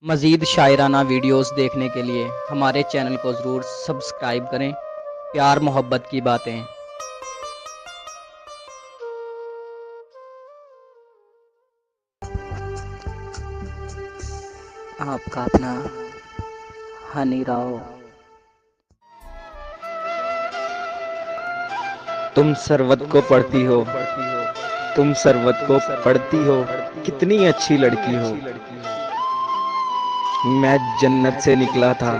मज़ीद शायराना वीडियोस देखने के लिए हमारे चैनल को ज़रूर सब्सक्राइब करें। प्यार मोहब्बत की बातें। आपका अपना हनी राव। तुम सरवत को पढ़ती हो, तुम सरवत को पढ़ती हो, कितनी अच्छी लड़की हो। मैं जन्नत से निकला था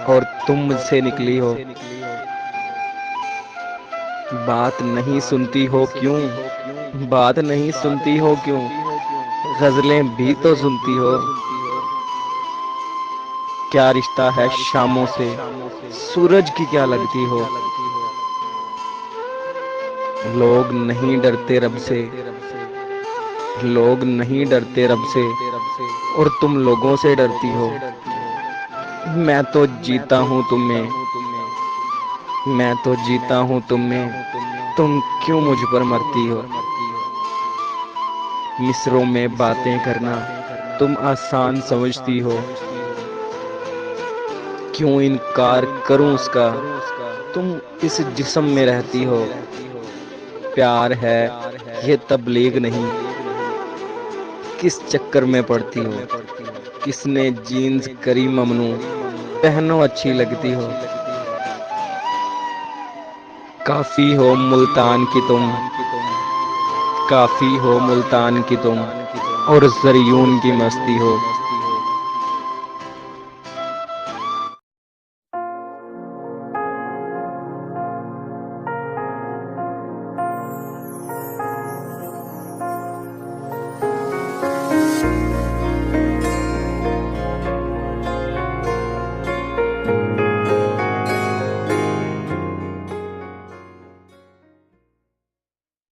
और तुम मुझसे निकली हो। बात नहीं सुनती हो क्यों, बात नहीं सुनती हो क्यों, गजलें भी तो सुनती हो। क्या रिश्ता है शामों से, सूरज की क्या लगती हो। लोग नहीं डरते रब से, लोग नहीं डरते रब से, और तुम लोगों से डरती हो। मैं तो जीता हूँ तुम्हें, मैं तो जीता हूँ तुम्हें, तुम क्यों मुझ पर मरती हो। मिस्रों में बातें करना तुम आसान समझती हो, क्यों इनकार करूं उसका, तुम इस जिस्म में रहती हो। प्यार है ये तबलीग नहीं, किस चक्कर में पड़ती हो। किसने जीन्स करी ममनू, पहनो अच्छी लगती हो। काफी हो मुल्तान की तुम, काफी हो मुल्तान की तुम, और जरियून की मस्ती हो।